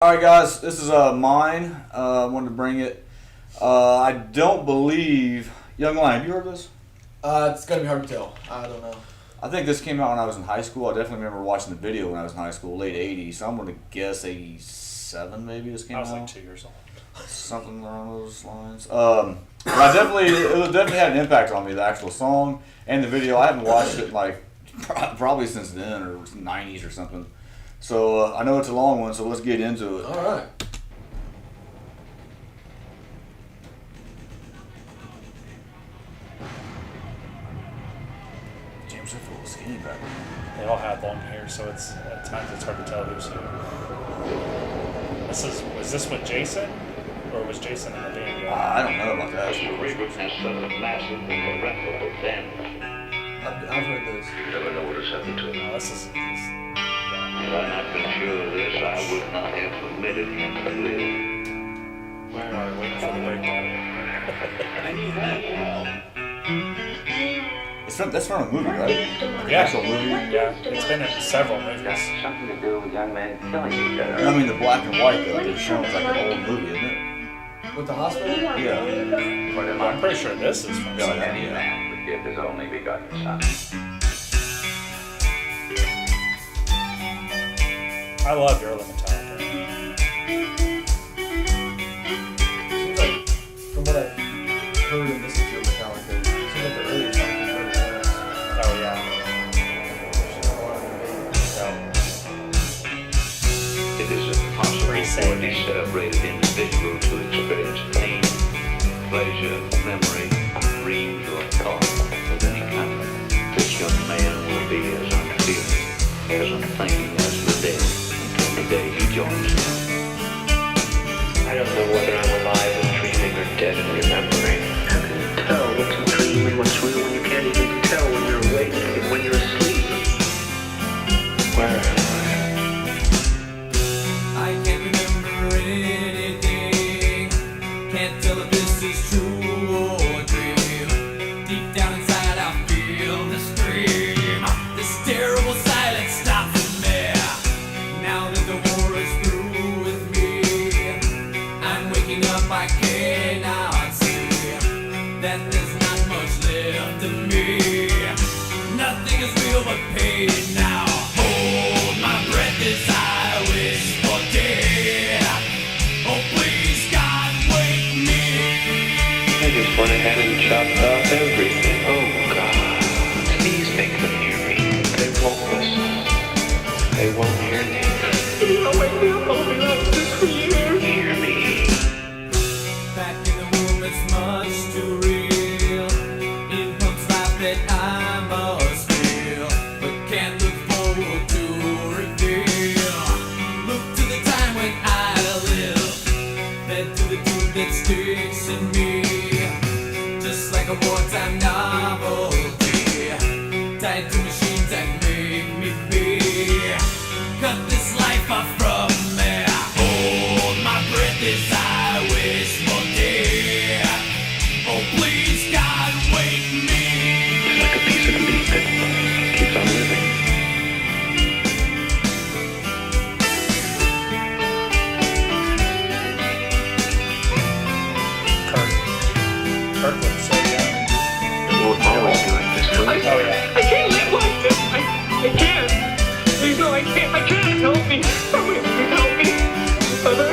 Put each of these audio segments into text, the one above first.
All right, guys, this is mine. I wanted to bring it. I don't believe Young Lion. Have you heard this? It's gonna be hard to tell. I don't know. I think this came out when I was in high school. I definitely remember watching the video when I was in high school, late '80s. So I'm going to guess '87 maybe this came I out. was like 2 years old. Something along those lines. But I definitely had an impact on me. The actual song and the video. I haven't watched it like probably since then or '90s or something. So I know it's a long one. So let's get into it. All right. James are full of skinny back then. They all had long hair, so it's at times it's hard to tell who's who. Was this with Jason, or was Jason in the band? I don't know about that. The frequentness of a massive and irreparable damage. I've heard this. You never know what has happened to him. No, yeah. Had I not been sure of this, I would not have permitted him to live. Where are we? Waiting for the breakdown. That's from a movie, right? Yeah. Actual movie. Yeah, it's been in several movies. Something to do with young men killing each other. I mean, the black and white though, they're shown as like an old movie, isn't it? With the hospital? Yeah. For the I'm pretty sure this is from Yeah, something. any man would give his only begotten son. I love early Metallica. Seems like, from what I've heard and listened to Metallica, it seems like the earlier songs are better than this. Oh yeah. It is impossible for a decelebrated individual to experience pain, pleasure, memory, dreams, or thought of any kind. This young man will be as unfeeling, as unthinking as the dead until the day he joins them. I don't know whether I'm alive and dreaming or dead and remembering. How can you tell what's a dream and what's real when you can't even tell when you're awake and when you're asleep? Where am I? I can't remember anything. Can't tell if this is true or dream. Deep down inside I feel the scream. This terrible silence stops me. Now that the war is through with me, I'm waking up, I cannot see that there's not much left of me. Nothing is real but pain now. Hold my breath as I wish for death. Oh please God, wake me. I just went ahead and chopped off everything. Oh God, please make them hear me. They won't listen. They won't hear me. Wake me up, I'll be like this for years. Hear me. Back in the womb, it's much too real. It pumps life that I must feel, but can't look forward to reveal. Look to the time when I lived, led to the truth that sticks in me, just like a wartime novelty, tied to machines that make me be. Cut this life off from me. Hold my breath as I wish for death. Oh please God, wake me. It's like a piece of meat that keeps on living. Kirkland said yeah. It won't always be like this, will it? Oh yeah. I can't live like this. I can't. Please, no, I can't. I can't. Help me. Somebody please help me. Mother,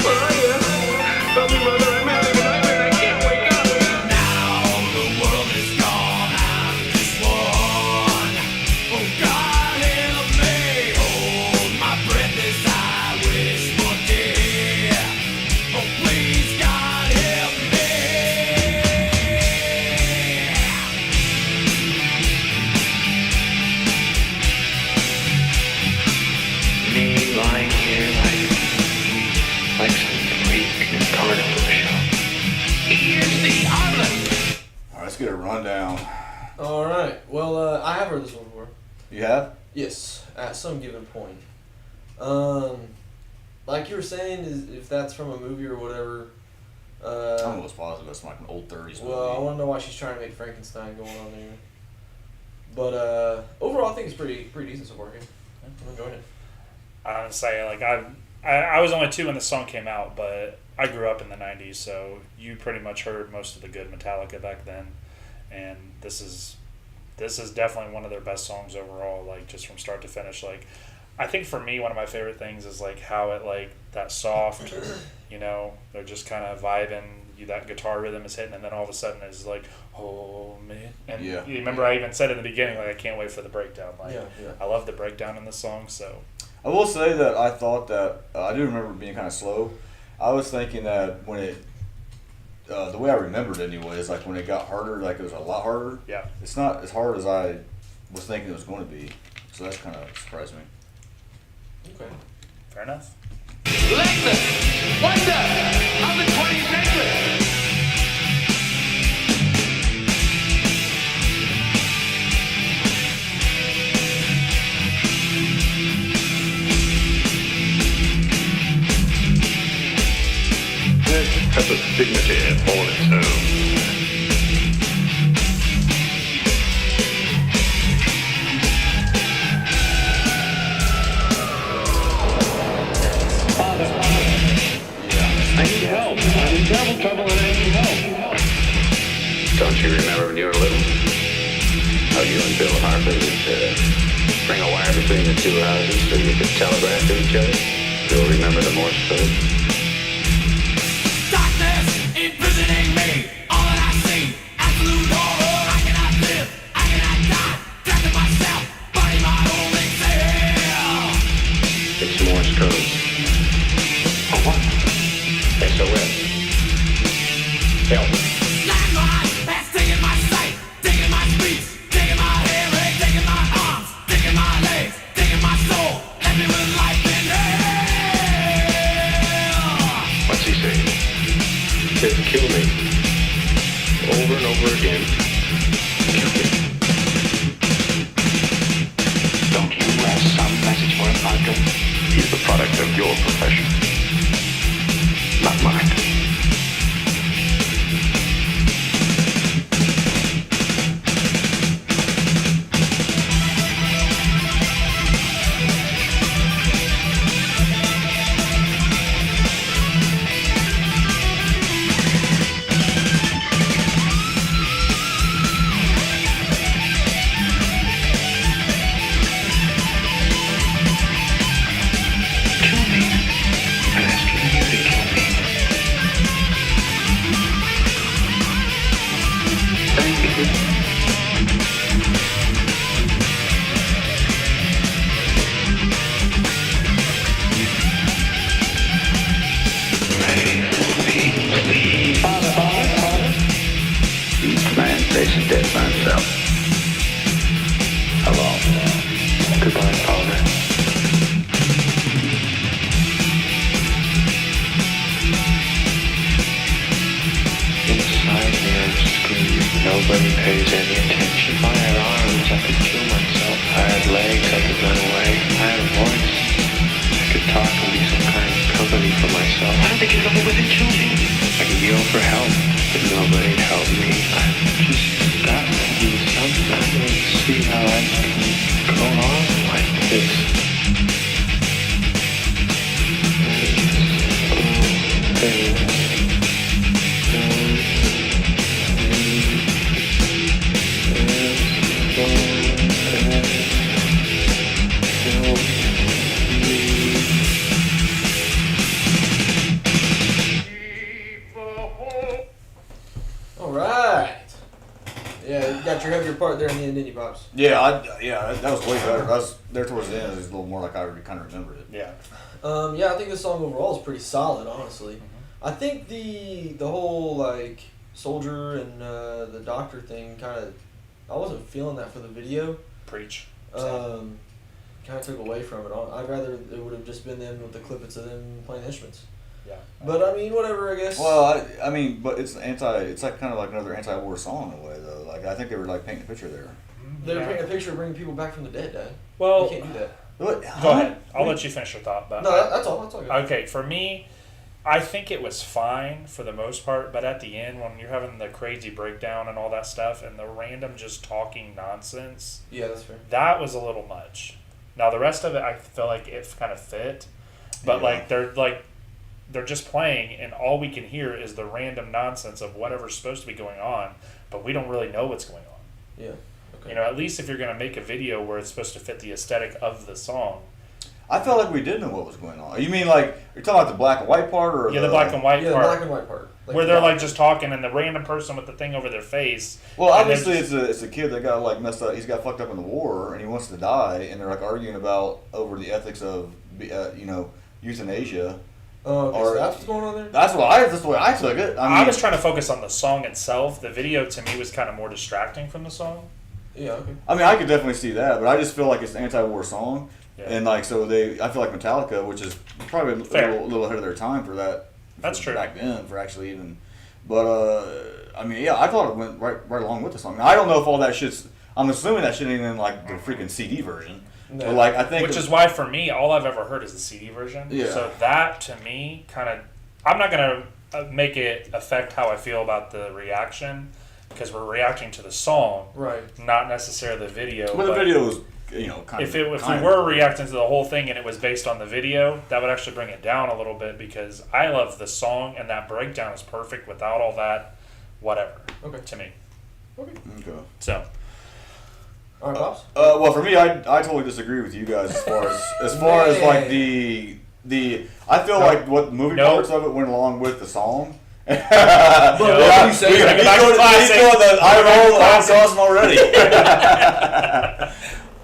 where are you? Help me, Mother. I'm having a nightmare. I can't wake up. Now the world is gone, I'm just one. Oh God, help me. Hold my breath as I wish for death. Oh please God, help me. Me lying here like some freak in a carnival show. Here's the oven. All right, let's get a rundown. All right. Well, I have heard this one before. You have? Yes, at some given point. Like you were saying, if that's from a movie or whatever. I'm almost positive it's like an old '30s movie. Well, I want to know why she's trying to make Frankenstein going on there. But overall, I think it's pretty decent so far. I'm enjoying it. I would say like I I was only 2 when the song came out, but I grew up in the 90s, so you pretty much heard most of the good Metallica back then. And this is definitely one of their best songs overall, like just from start to finish. Like, I think for me, one of my favorite things is like how it, like, that soft, you know, they're just kind of vibing, that guitar rhythm is hitting, and then all of a sudden it's like, oh man. And Yeah. you remember I even said in the beginning, like, I can't wait for the breakdown. Like, Yeah. I love the breakdown in this song, so. I will say that I thought that I do remember it being kind of slow. I was thinking that when it, the way I remembered it anyway, is like when it got harder, like it was a lot harder. Yeah. It's not as hard as I was thinking it was going to be, so that's kind of surprised me. Okay. Fair enough. Listen, wonder of the 20th century. It has a dignity all its own. I need help. I'm in terrible trouble and I need help. Don't you remember when you were little? How you and Bill Harper would bring a wire between the two houses so you could telegraph to each other? You'll remember the Morse code. Darkness imprisoning me. All that I see, absolute horror. I cannot live, I cannot die. Trapped in myself, fighting my own exhale. It's Morse code. Oh, what? SOS. Help. Landmine has taken my sight, taken my speech, taken my hearing, taken my arms, taken my legs, taken my soul, left me with life in hell. What's he saying? Says kill me. Over and over again. Kill me. Don't you have some message for him, Parker? He's the product of your profession, not mine. I'm asking you to kill me. Thank you. Each man faces death by himself. Hello. Goodbye, Father. Inside me I'm screaming. Nobody pays any attention. If I had arms, I could kill myself. If I had legs, I could run away. If I had a voice, I could talk and be some kind of company for myself. Why don't they get over with and kill me? I could yell for help, but nobody'd help me. I've just got to do something. I don't see how I can go on like this. All right. Yeah, you got your heavier part there in the end, didn't you, Pops? Yeah, that was way better. That was there towards the end. It was a little more like I kind of remembered it. Yeah. Yeah, I think the song overall is pretty solid, honestly. I think the whole like soldier and the doctor thing kind of, I wasn't feeling that for the video. Preach. Kind of took away from it. I'd rather it would have just been them with the clippets of them playing instruments. Yeah. But I mean, whatever, I guess. Well, I mean, but it's like kind of like another anti-war song in a way, though. Like I think they were like painting a picture there. They're Yeah. painting a picture of bringing people back from the dead, Dad. Well, You can't do that. What? go ahead. I'll let you finish your thought. But No, that's all. That's all good. okay, for me, I think it was fine for the most part, but at the end, when you're having the crazy breakdown and all that stuff, and the random just talking nonsense, Yeah, that's fair. that was a little much. Now the rest of it, I felt like it kind of fit, but Yeah. they're just playing, and all we can hear is the random nonsense of whatever's supposed to be going on, but we don't really know what's going on. Yeah. Okay. You know, at least if you're going to make a video where it's supposed to fit the aesthetic of the song. I felt like we did know what was going on. You mean like you're talking about the black and white part, or Yeah, the black and white Yeah, the part. black and white part. Where they're like just talking, and the random person with the thing over their face. Well, and obviously they're it's a kid that got like messed up. He's got fucked up in the war, and he wants to die. And they're like arguing about over the ethics of euthanasia. Oh, okay, or- so that's what's going on there? That's the way I took it. I mean, I was trying to focus on the song itself. The video to me was kind of more distracting from the song. Yeah, okay. I mean, I could definitely see that, but I just feel like it's an anti-war song, Yeah. and like so I feel like Metallica, which is probably a Fair. little ahead of their time for that. That's for true. Back then, for actually even, but I mean, yeah, I thought it went right along with the song. Now, I don't know if all that shit's. I'm assuming that shit ain't in like the freaking CD version, No. but like I think Which is why, for me, all I've ever heard is the CD version. Yeah. So that, to me, kind of... I'm not going to make it affect how I feel about the reaction, because we're reacting to the song, Right. not necessarily the video. Well, the but video was, kind If of. we were reacting to the whole thing and it was based on the video, that would actually bring it down a little bit, because I love the song, and that breakdown is perfect without all that whatever, Okay. to me. Okay. Okay. So... All right, Pops? Well, for me, I totally disagree with you guys as far as like the I feel like what the movie No. parts of it went along with the song. But what you say? He's Back to going classic. the I roll Classic. across him already.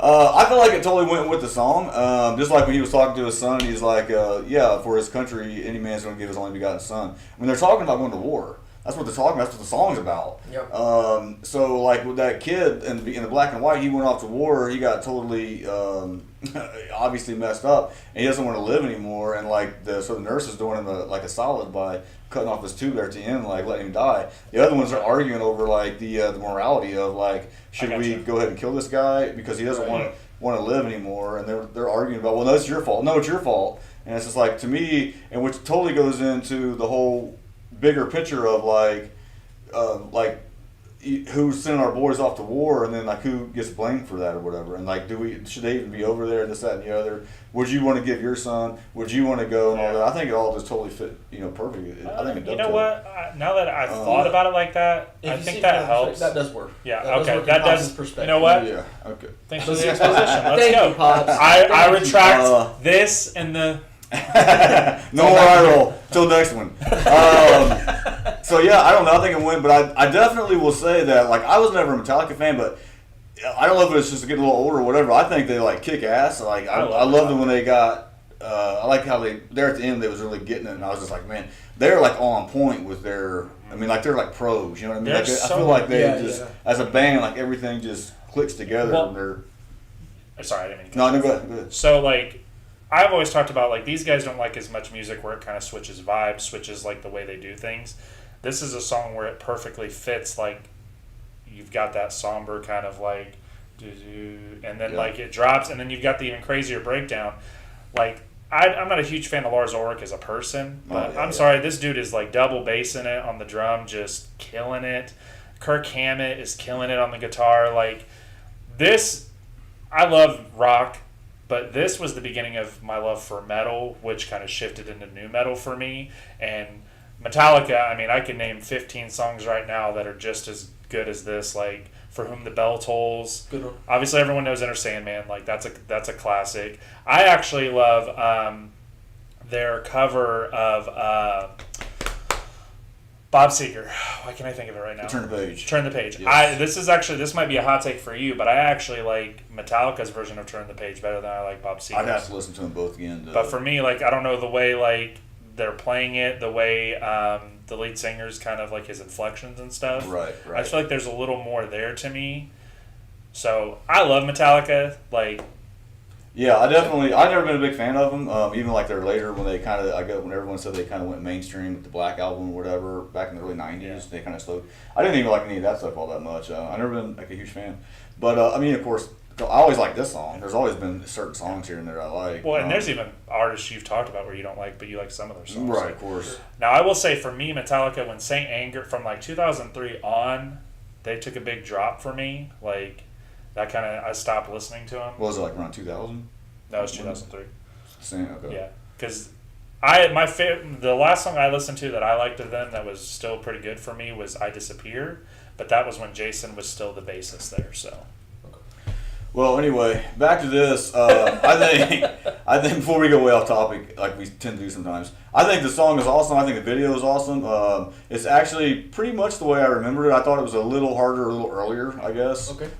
I feel like it totally went with the song. Just like when he was talking to his son, he's like, yeah, for his country, any man's going to give his only begotten son. I mean, they're talking about going to war. That's what they're talking about. That's what the song's about. Yep. So, like, with that kid in the black and white, he went off to war. He got totally, obviously messed up, and he doesn't want to live anymore. And, like, so the nurse is doing him a solid by cutting off his tube there at the end, like, letting him die. The other ones are arguing over, like, the morality of, like, should we go ahead and kill this guy because he doesn't want to live anymore? And they're arguing about, well, no, it's your fault. No, it's your fault. And it's just like, to me, and which totally goes into the whole bigger picture of like who's sending our boys off to war, and then like who gets blamed for that or whatever, and like should they even be over there, and this, that, and the other? Would you want to give your son? Would you want to go and all that? I think it all just totally fit, perfect. I think it does. You know what? Now that I've thought about it like that, If I you think see that from helps. That does work. Yeah, That does okay, work that in Pops' does. perspective. You know what? Yeah. Okay. Thanks for the exposition. Let's Thank go. you, Pops. I Thank you. retract this and the. No more eye roll till next one. So yeah, I don't know. I think it went, but I definitely will say that like I was never a Metallica fan, but I don't know if it's just getting a little older or whatever. I think they like kick ass. Like I loved them when they got. I like how there at the end they was really getting it, and I was just like, man, they're like on point with their. I mean, like they're like pros. You know what I mean? Like, I feel like they as a band, like everything just clicks together. Well, and they're. Sorry, I didn't mean to. No, go ahead. So like, I've always talked about like these guys don't like as much music where it kind of switches vibes, switches like the way they do things. This is a song where it perfectly fits. Like, you've got that somber kind of like, and then like it drops, and then you've got the even crazier breakdown. Like, I'm not a huge fan of Lars Ulrich as a person, but I'm sorry, this dude is like double bassing it on the drum, just killing it. Kirk Hammett is killing it on the guitar. Like this, I love rock. But this was the beginning of my love for metal, which kind of shifted into new metal for me. And Metallica, I mean, I can name 15 songs right now that are just as good as this, like For Whom the Bell Tolls. Good one. Obviously, everyone knows Enter Sandman. Like, that's a classic. I actually love their cover of Bob Seger. Why can't I think of it right now? Turn the page. Turn the Page. Yes. This might be a hot take for you, but I actually like Metallica's version of Turn the Page better than I like Bob Seger's. I'd have to listen to them both again. But for me, like, I don't know the way like they're playing it, the way the lead singer's kind of like his inflections and stuff. Right. I feel like there's a little more there to me. So I love Metallica. Like, yeah, I've never been a big fan of them. Even like they're later when they kind of, when everyone said they kind of went mainstream with the Black Album or whatever back in the early '90s, they kind of slowed. I didn't even like any of that stuff all that much. I've never been like a huge fan, but I mean, of course, I always like this song. There's always been certain songs here and there I like. well, and there's even artists you've talked about where you don't like, but you like some of their songs. Right, of course. Now, I will say for me, Metallica, when Saint Anger, from like 2003 on, they took a big drop for me. Like, that kind of, I stopped listening to them. What was it, like around 2000? That was 2003. Okay. Yeah. because the last song I listened to that I liked of them that was still pretty good for me was "I Disappear," but that was when Jason was still the bassist there. So. Well, anyway, back to this. I think before we go way off topic, like we tend to do sometimes, I think the song is awesome. I think the video is awesome. It's actually pretty much the way I remembered it. I thought it was a little harder, a little earlier, I guess. Okay.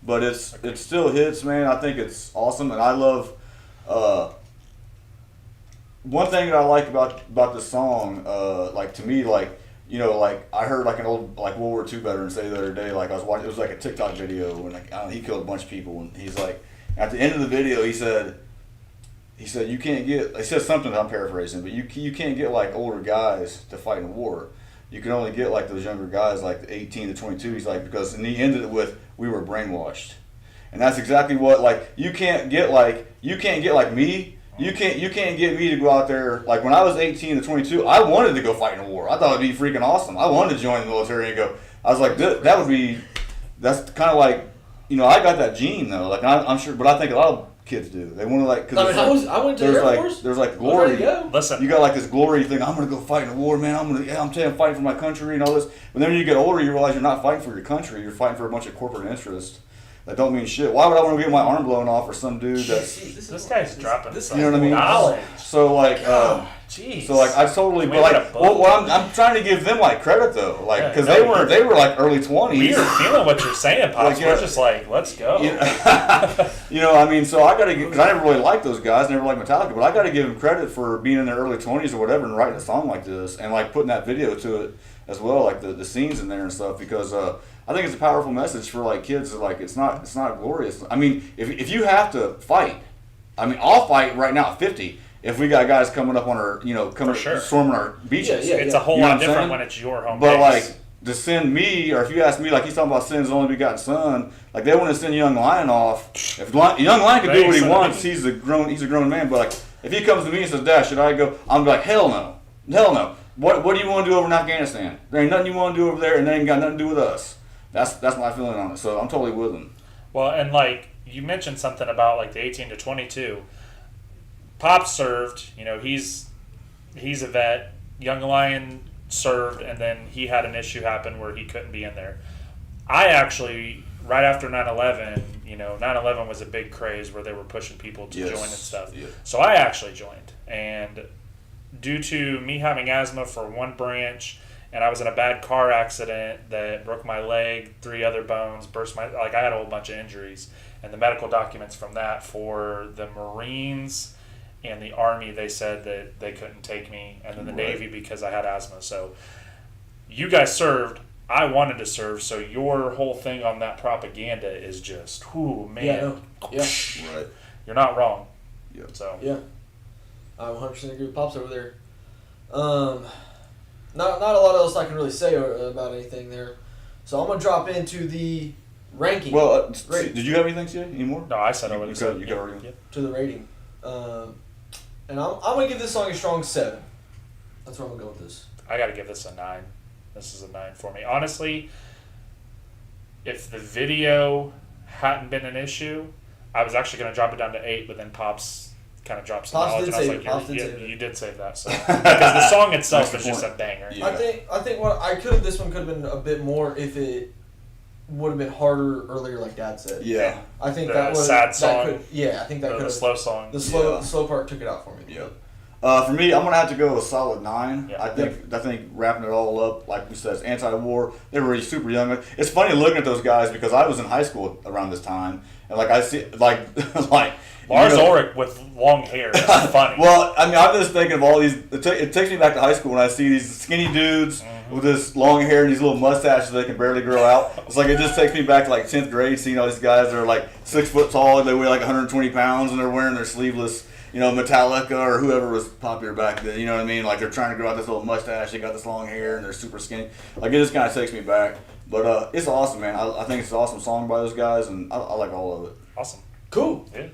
But it still hits, man. I think it's awesome, and I love. One thing that I like about this song, like to me, like. You know, like I heard like an old like World War II veteran say the other day, like I was watching, it was like a TikTok video when like he killed a bunch of people, and he's like, at the end of the video, he said you can't get, he said something that I'm paraphrasing, but you can't get like older guys to fight in a war. You can only get like those younger guys, like 18 to 22. He's like, because, and he ended it with, we were brainwashed, and that's exactly what, like you can't get like me. You can't get me to go out there. Like when I was 18 to 22, I wanted to go fight in a war. I thought it'd be freaking awesome. I wanted to join the military and go. I was like, that's kind of like, you know, I got that gene though. Like I'm sure, but I think a lot of kids do. They want to like. Cause I went to the Air Force. There's like glory. Listen, you got like this glory thing. I'm gonna go fight in a war, man. I'm fighting for my country and all this. But then when you get older, you realize you're not fighting for your country. You're fighting for a bunch of corporate interests that don't mean shit. Why would I want to get my arm blown off for some dude that's... This guy's dropping You know what I mean? Knowledge. So like, jeez. so like I totally, but like, well, I'm trying to give them like credit though, like because they were like early 20s. We are feeling what you're saying, Pops. Like, We're just like, let's go. You know, I mean, so I gotta give, because I never really liked those guys, never liked Metallica, but I gotta give them credit for being in their early 20s or whatever and writing a song like this and like putting that video to it as well, like the scenes in there and stuff, because I think it's a powerful message for like kids. Like it's not glorious. I mean, if you have to fight, I mean, I'll fight right now at 50 if we got guys coming up on our, you know, storming our beaches. It's a whole lot different when it's your home But base. like to send me, or if you ask me, like he's talking about sending his only begotten son, like they want to send Young Lion off. If Young Lion can do what he wants, he's a grown man. But like if he comes to me and says, "Dad, should I go?" I'm like, hell no. What do you want to do over in Afghanistan? There ain't nothing you want to do over there, and they ain't got nothing to do with us. That's my feeling on it. So I'm totally with him. Well, and like you mentioned something about like the 18 to 22. Pop served. You know, he's a vet. Young Lion served, and then he had an issue happen where he couldn't be in there. I actually, right after 9/11, you know, 9/11 was a big craze where they were pushing people to join and stuff. Yeah. So I actually joined, and due to me having asthma for one branch, and I was in a bad car accident that broke my leg, 3 other bones, I had a whole bunch of injuries. And the medical documents from that for the Marines and the Army, they said that they couldn't take me, and then the Navy because I had asthma. So you guys served. I wanted to serve, so your whole thing on that propaganda is just, whoo, man. Yeah. Right. You're not wrong. Yeah. So. Yeah. I 100% agree with Pops over there. Not a lot else I can really say about anything there. So I'm going to drop into the ranking. Well, did you have anything to say anymore? No, I said I would. You got already. To the rating. And I'm going to give this song a strong 7. That's where I'm going to go with this. I got to give this a 9. This is a 9 for me. Honestly, if the video hadn't been an issue, I was actually going to drop it down to 8, but then Pops kind of dropped some knowledge, and I was like, you did save that. So because the song itself is just a banger. Yeah. I think this one could have been a bit more if it would have been harder earlier, like Dad said. Yeah. I think the sad song. I think that could have. The slow song. The slow part took it out for me. Yeah. For me, I'm gonna have to go a solid 9. Yeah. I think wrapping it all up, like we said, it's anti-war. They were super young. It's funny looking at those guys because I was in high school around this time, and like I see like Lars Ulrich with long hair. It's funny. Well, I mean, I'm just thinking of all these. It takes me back to high school when I see these skinny dudes with this long hair and these little mustaches they can barely grow out. It's like it just takes me back to like 10th grade, seeing all these guys that are like 6 foot tall and they weigh like 120 pounds and they're wearing their sleeveless, you know, Metallica or whoever was popular back then. You know what I mean? Like they're trying to grow out this little mustache. They got this long hair and they're super skinny. Like it just kind of takes me back. But it's awesome, man. I think it's an awesome song by those guys, and I like all of it. Awesome. Cool. Yeah.